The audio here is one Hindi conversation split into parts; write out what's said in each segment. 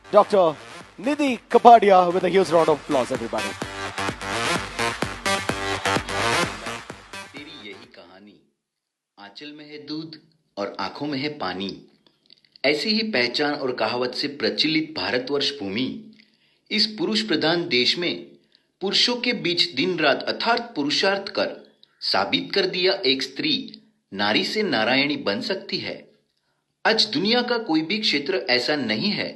Dr. Nidhi Kapadia with a huge round of applause, everybody. तेरी यही कहानी, आंचल में है दूध और आंखों में है पानी। ऐसी ही पहचान और कहावत से प्रचलित भारतवर्ष भूमि इस पुरुष प्रधान देश में पुरुषों के बीच दिन रात अथार्थ पुरुषार्थ कर साबित कर दिया एक स्त्री नारी से नारायणी बन सकती है। आज दुनिया का कोई भी क्षेत्र ऐसा नहीं है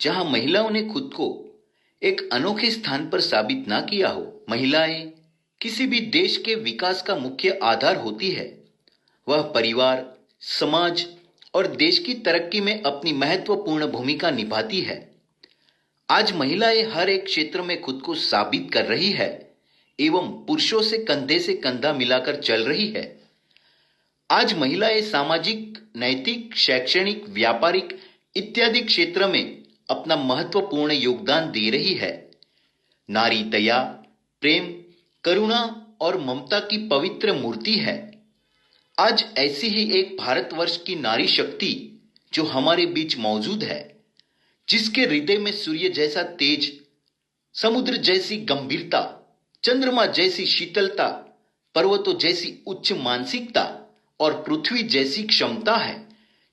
जहां महिलाओं ने खुद को एक अनोखे स्थान पर साबित ना किया हो। महिलाएं किसी भी देश के विकास का मुख्य आधार होती है। वह परिवार, समाज और देश की तरक्की में अपनी महत्वपूर्ण भूमिका निभाती है। आज महिलाएं हर एक क्षेत्र में खुद को साबित कर रही है एवं पुरुषों से कंधा मिलाकर चल रही है। आज महिलाएं सामाजिक, नैतिक, शैक्षणिक, व्यापारिक इत्यादि क्षेत्र में अपना महत्वपूर्ण योगदान दे रही है। नारी दया, प्रेम, करुणा और ममता की पवित्र मूर्ति है। आज ऐसी ही एक भारतवर्ष की नारी शक्ति जो हमारे बीच मौजूद है, जिसके हृदय में सूर्य जैसा तेज, समुद्र जैसी गंभीरता, चंद्रमा जैसी शीतलता, पर्वतों जैसी उच्च मानसिकता और पृथ्वी जैसी क्षमता है,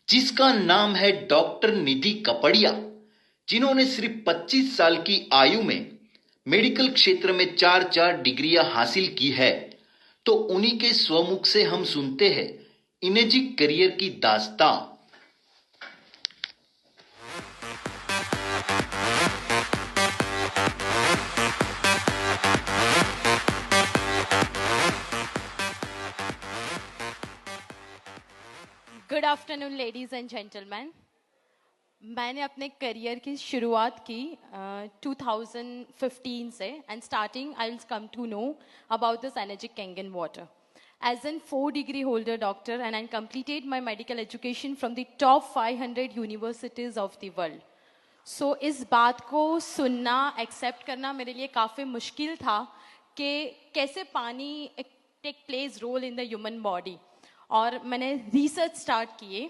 जिसका नाम है डॉक्टर निधि कपड़िया, जिन्होंने सिर्फ 25 साल की आयु में मेडिकल क्षेत्र में 4 डिग्रियां हासिल की है। तो उन्हीं के स्वमुख से हम सुनते हैं इमेजिक करियर की दास्तां। Good afternoon ladies and gentleman. मैंने अपने करियर की शुरुआत की 2015 से and starting I will come to know about this Enagic Kangen water as an 4 degree holder doctor and I completed my medical education from the top 500 universities of the world. So इस बात को सुनना, एक्सेप्ट करना मेरे लिए काफ़ी मुश्किल था कि कैसे पानी take place role in the human body. और मैंने रिसर्च स्टार्ट किए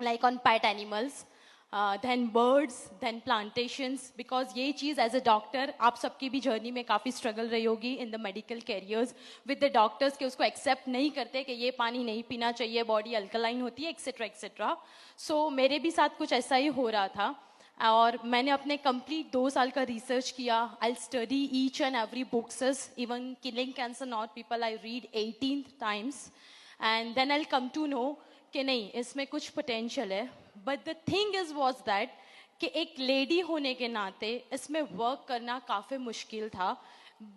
like on pet animals, then birds, then plantations, because ये चीज़ एज अ डॉक्टर आप सबकी भी जर्नी में काफ़ी स्ट्रगल रही होगी in the medical carriers with the doctors के उसको एक्सेप्ट नहीं करते कि ये पानी नहीं पीना चाहिए, बॉडी अल्कलाइन होती है, एक्सेट्रा एक्सेट्रा। सो मेरे भी साथ कुछ ऐसा ही हो रहा था और मैंने अपने कंप्लीट 2 साल का रिसर्च किया। I study each and every books, even killing cancer not people I read 18 times and then I come to know कि नहीं, इसमें कुछ पोटेंशियल है। But the thing is was that कि एक लेडी होने के नाते इसमें वर्क करना काफ़ी मुश्किल था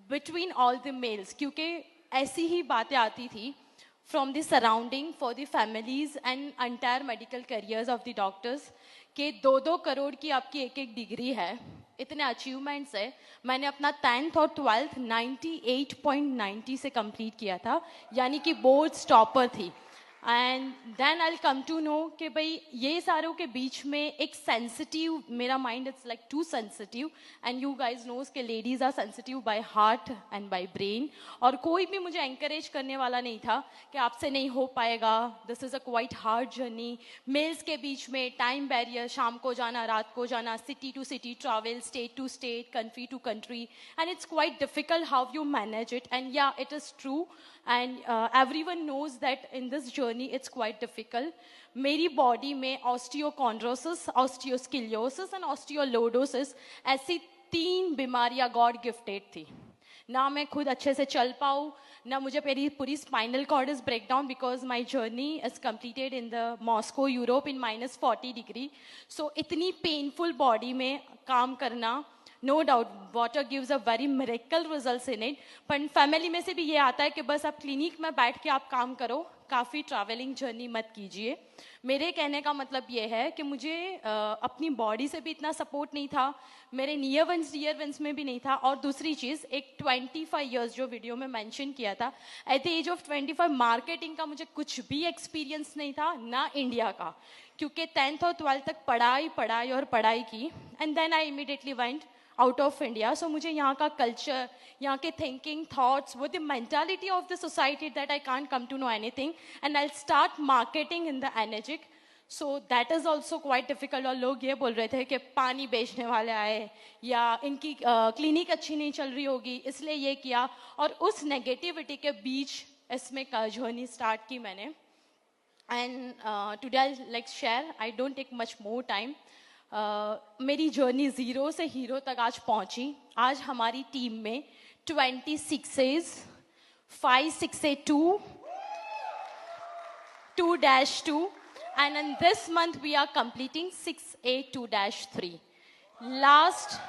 बिटवीन ऑल द मेल्स, क्योंकि ऐसी ही बातें आती थी from the surrounding for the families and entire medical careers of the doctors कि 2-2 करोड़ की आपकी एक डिग्री है, इतने अचीवमेंट्स है। मैंने अपना 10th और 12th 98.90 से कंप्लीट किया था, यानी कि बोर्ड टॉपर थी। And then I come to know कि भाई ये सारों के बीच में एक सेंसिटिव, मेरा mind it's like too sensitive and you guys knows के ladies are sensitive by heart and by brain. और कोई भी मुझे एंकरेज करने वाला नहीं था कि आपसे नहीं हो पाएगा, this is a quite hard journey. Males के बीच में टाइम बैरियर, शाम को जाना, रात को जाना, city to city travel, state to state, country to country, and it's quite difficult how you manage it. And yeah it is true and everyone knows that in this journey it's quite difficult. मेरी बॉडी में ऑस्टियोकॉन्ड्रोसिस, ऑस्टियोस्किलियोसिस एंड ऑस्टियोलोडोसिस ऐसी 3 बीमारियां गॉड गिफ्टेड थी। ना मैं खुद अच्छे से चल पाऊँ, ना मुझे मेरी पूरी spinal cord is break down because my journey is completed in the Moscow Europe in -40 degree. So इतनी पेनफुल बॉडी में काम करना, no doubt water gives a very miracle results in it, पर फैमिली में से भी ये आता है कि बस आप क्लिनिक में बैठ के आप काम करो, काफ़ी ट्रैवलिंग जर्नी मत कीजिए। मेरे कहने का मतलब ये है कि मुझे अपनी बॉडी से भी इतना सपोर्ट नहीं था, मेरे नियर वंस में भी नहीं था। और दूसरी चीज़, एक 25 ईयर्स जो वीडियो में मेंशन किया था, at the age of 25 marketing का मुझे कुछ भी एक्सपीरियंस नहीं था, ना इंडिया का, क्योंकि 10th और 12th तक पढ़ाई और पढ़ाई की and then I immediately went out of India. So मुझे यहाँ का कल्चर, यहाँ के थिंकिंग, थॉट्स, वो the mentality of the society that I can't come to know anything and I start marketing in the Enagic. So that is also quite difficult. और लोग ये बोल रहे थे कि पानी बेचने वाले आए या इनकी क्लिनिक अच्छी नहीं चल रही होगी इसलिए ये किया, और उस नेगेटिविटी के बीच इसमें जर्नी स्टार्ट की मैंने। And today I like share, I don't take much more time. मेरी जर्नी ज़ीरो से हीरो तक आज पहुंची। आज हमारी टीम में 26 5 6 2 2-2, and in this month we are completing 6A2-3. Last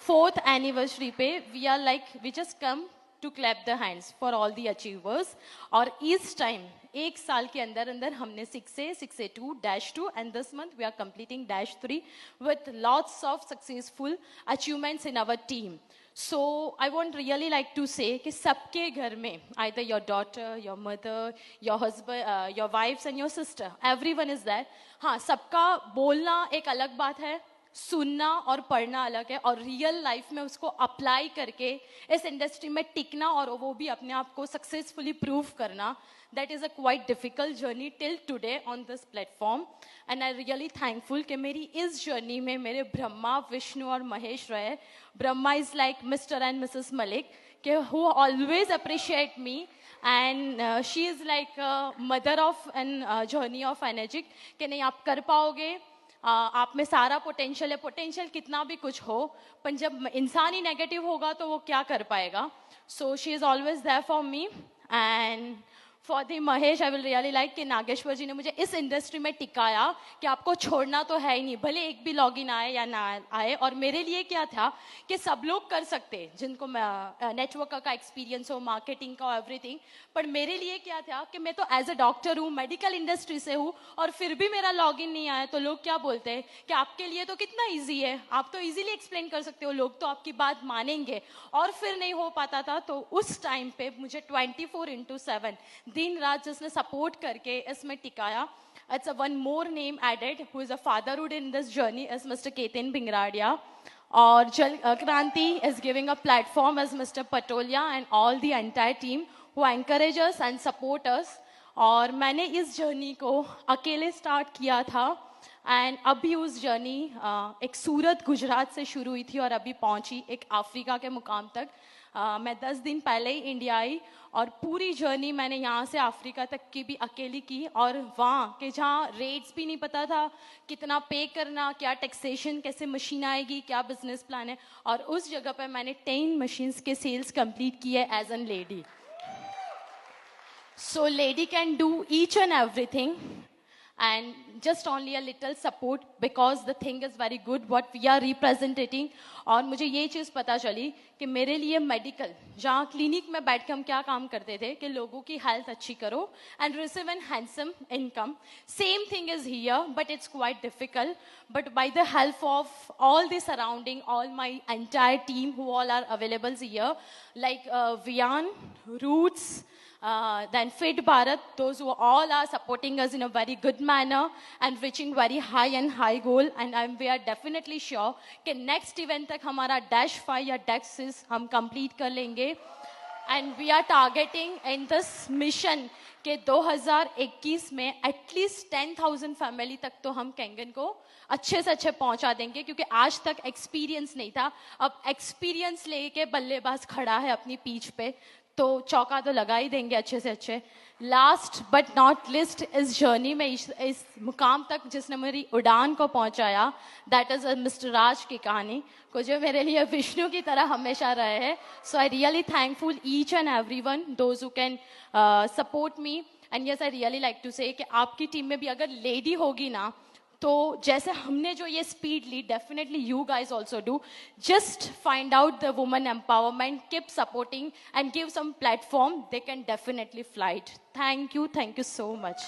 4th anniversary पे we are like we just come to clap the hands for all the achievers. और इस टाइम एक साल के अंदर अंदर हमने 6A 6A2-2 and this month we are completing -3 with lots of successful achievements in our team. So I want really like to say कि सबके घर में either your daughter, your mother, your husband, your wives and your sister, everyone is there. हाँ, सबका बोलना एक अलग बात है, सुनना और पढ़ना अलग है, और रियल लाइफ में उसको अप्लाई करके इस इंडस्ट्री में टिकना और वो भी अपने आप को सक्सेसफुली प्रूव करना, that is a quite difficult journey till today on this platform. And I really thankful कि मेरी इस जर्नी में मेरे ब्रह्मा, विष्णु और महेश रहे। Brahma is like Mr. and Mrs. Malik कि who always appreciate me, and she is like mother of an journey of Energic कि नहीं आप कर पाओगे, आप में सारा पोटेंशियल है, पोटेंशियल कितना भी कुछ हो, पर जब इंसान ही नेगेटिव होगा तो वो क्या कर पाएगा। So she is always there for me. And for the Mahesh I will really like कि नागेश्वर जी ने मुझे इस इंडस्ट्री में टिकाया कि आपको छोड़ना तो है ही नहीं, भले एक भी लॉगिन आए या ना आए। और मेरे लिए क्या था कि सब लोग कर सकते जिनको नेटवर्क का एक्सपीरियंस हो, मार्केटिंग का, एवरीथिंग, पर मेरे लिए क्या था कि मैं तो एज अ डॉक्टर हूँ, मेडिकल इंडस्ट्री से हूँ, और फिर भी मेरा लॉगिन नहीं आया तो लोग क्या बोलते हैं कि आपके लिए तो कितना ईजी है, आप तो ईजिली एक्सप्लेन कर सकते हो, लोग तो आपकी बात मानेंगे, और फिर नहीं हो पाता था। तो उस टाइम पे मुझे 24/7 दिन रात जिसने सपोर्ट करके इसमें टिकाया। It's a one more name added who is a fatherhood in this journey is Mr. Ketan Bingradia. और Jal Kranti is giving a platform as Mr. Patolia and all the entire team who encourage us and support us. और मैंने इस जर्नी को अकेले स्टार्ट किया था, एंड अभी उस जर्नी एक सूरत गुजरात से शुरू हुई थी और अभी पहुंची एक अफ्रीका के मुकाम तक। मैं 10 दिन पहले ही इंडिया आई और पूरी जर्नी मैंने यहाँ से अफ्रीका तक की भी अकेली की, और वहाँ के जहाँ रेट्स भी नहीं पता था कितना पे करना, क्या टैक्सेशन, कैसे मशीन आएगी, क्या बिजनेस प्लान है, और उस जगह पर मैंने 10 मशीन्स के सेल्स कंप्लीट किए as an lady. So lady can do each and everything, and just only a little support because the thing is very good what we are representing। और मुझे ये चीज़ पता चली कि मेरे लिए मेडिकल, जहाँ क्लिनिक में बैठ के हम क्या काम करते थे कि लोगों की हेल्थ अच्छी करो and receive an handsome income, same thing is here but it's quite difficult. But by the help of all the surrounding, all my entire team who all are available here, like Vian, Roots, then Fit Bharat, those who all are supporting us in a very good manner and reaching very high and high goal, and we are definitely sure कि next event तक हमारा -5 या -6 हम complete कर लेंगे। And we are targeting in this mission कि 2021 में एटलीस्ट 10,000 फैमिली तक तो हम कैंगन को अच्छे से अच्छे पहुंचा देंगे, क्योंकि आज तक एक्सपीरियंस नहीं था, अब एक्सपीरियंस लेके बल्लेबाज खड़ा है अपनी पीच पे, तो चौका तो लगा ही देंगे अच्छे से अच्छे। लास्ट बट नॉट लिस्ट, इस जर्नी में इस मुकाम तक जिसने मेरी उड़ान को पहुंचाया, दैट इज मिस्टर राज की कहानी को, जो मेरे लिए विष्णु की तरह हमेशा रहे हैं। So I really thankful each and everyone those who can support me, and yes I really like to say कि आपकी टीम में भी अगर लेडी होगी ना, तो जैसे हमने जो ये स्पीड ली, definitely you guys also do. Just find out the woman empowerment, keep supporting and give some platform, they can definitely flight. Thank you so much.